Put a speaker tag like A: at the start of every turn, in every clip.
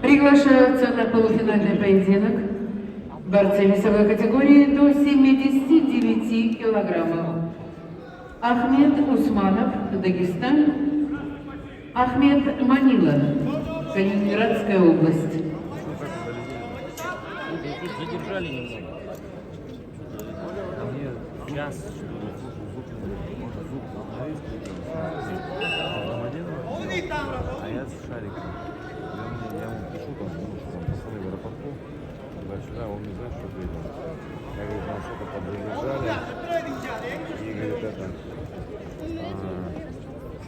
A: Приглашаются на полуфинальный поединок борцы весовой категории до 79 килограммов. Ахмед Усманов, Дагестан. Ахмед Манила, Калининградская область.
B: Задержали немного. Час.
C: А я с шариком. Я ему пишу, там, что там пацаны в аэропорту. Туда-сюда, он не знает, что видел. Я говорю, там что-то подзадержали. И говорит, это...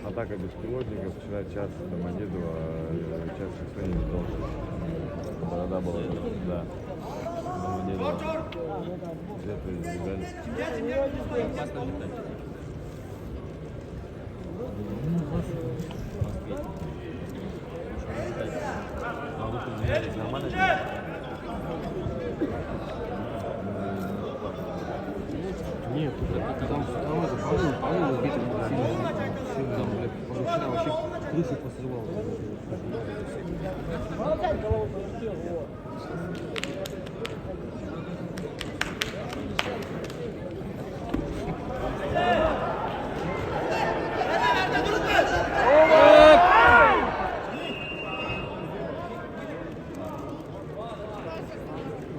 C: атака беспилотников. Вчера час Домодедово, час никто не видел. Борода была, да. Домодедово. Где-то избегали.
B: Нет, там по-моему, убитый сильно, блядь, вчера вообще крышу посрывал.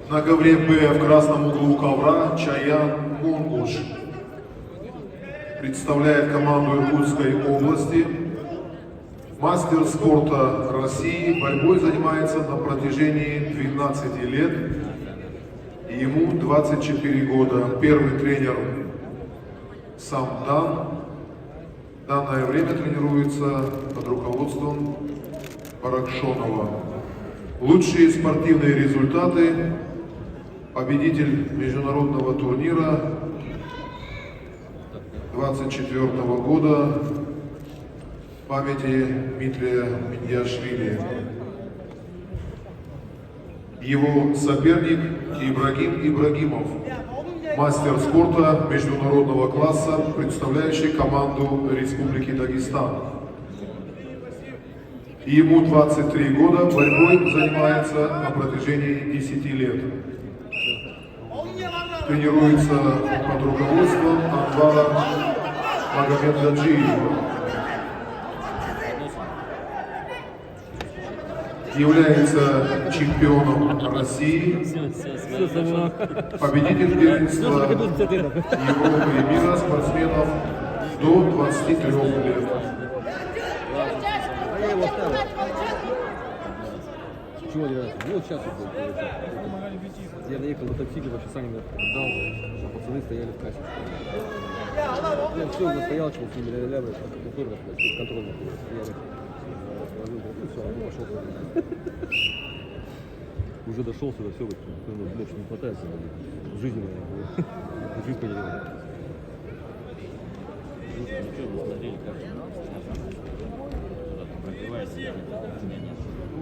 D: На ковре Б в красном углу ковра Чаян Кунгуш представляет команду Иркутской области. Мастер спорта России, борьбой занимается на протяжении 12 лет. Ему 24 года. Первый тренер Самдан. В данное время тренируется под руководством Паракшонова. Лучшие спортивные результаты. Победитель международного турнира 24 года памяти Дмитрия Миньяшвили. Его соперник Ибрагим Ибрагимов, мастер спорта международного класса, представляющий команду Республики Дагестан. Ему 23 года, борьбой занимается на протяжении 10 лет. Тренируется под руководством Анвара Магомедгаджиева. Является чемпионом России, победитель первенства Европы и мира спортсменов до 23 лет.
B: Чего не нравится? Вот сейчас вот будет. Я доехал до такси, вообще Саня мне отдал, а пацаны стояли в кассе. Я все, уже стоял, с ними ля-ля-ля, контрольно, контрольно. Я положил, и все, он пошел. Уже дошел сюда, все, больше не хватает. Жизни, жизнь потеряла.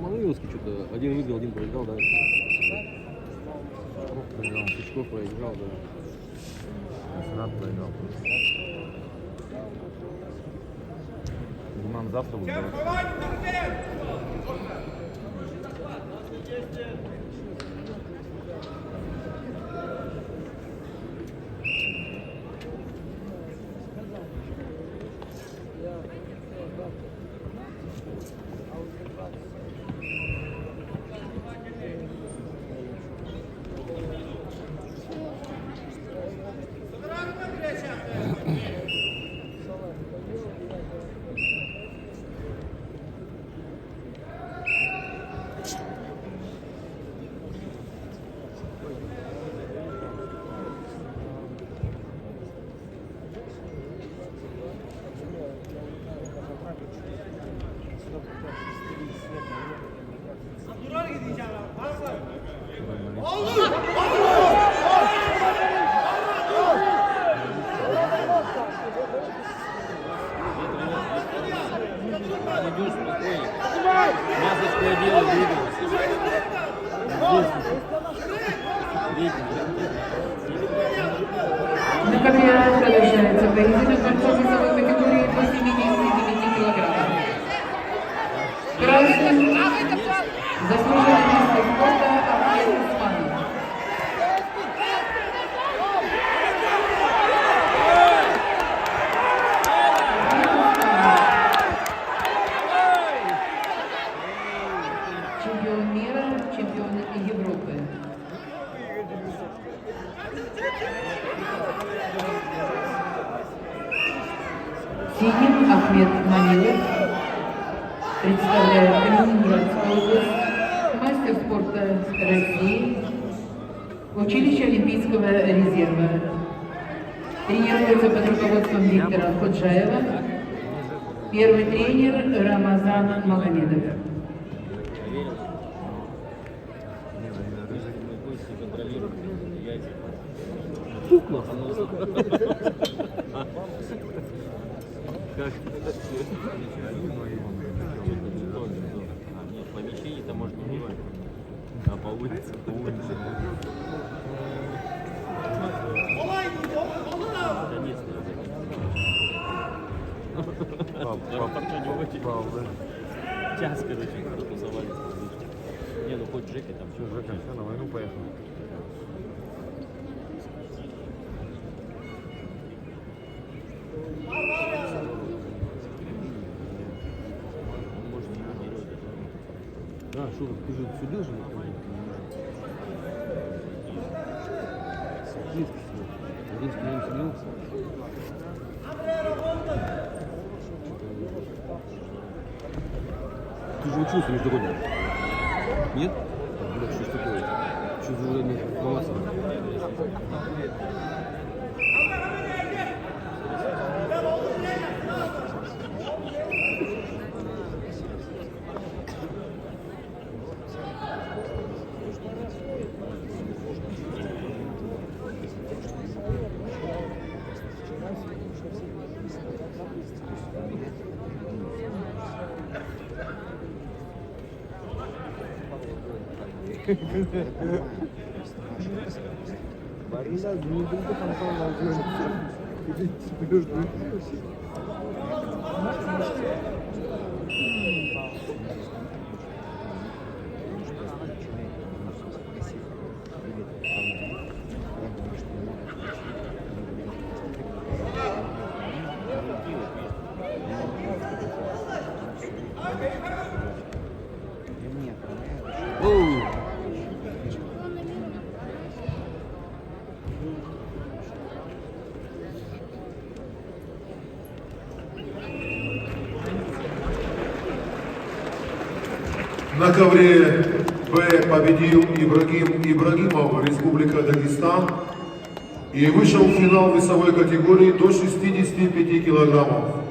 B: Малоевский что-то, один выиграл, один проиграл, да. Пучков проиграл, да.
C: Сенат проиграл. Диман завтра будет.
B: Масочку одела, двигалась.
A: На ковре продолжается поединок борцов весовой категории до 79 килограммов. Красный Заслуженный мастер спорта Ахмед Усманов. Чемпион мира, чемпион Европы. Синим Ахмед Манилов представляет Калининградскую область, мастер спорта России, училище Олимпийского резерва. Тренируется под руководством Виктора Ходжаева. Первый тренер Рамазан Магомедов.
B: Пухло.
C: Нет, помещение-то можно не бывать. А по улице, по улице. Час, короче, тусовались. Не, ну хоть Жека там.
B: Все, Жека, все, на войну поехал.
C: Он может не дерет.
B: Да, что ты же судил же никого? Близко всего. Один с ним судил. Ты же учился международно? Нет? Блядь, что ж такое? Что за информация?
D: На ковре Б победил Ибрагим Ибрагимов, Республика Дагестан, и вышел в финал весовой категории до 65 килограммов.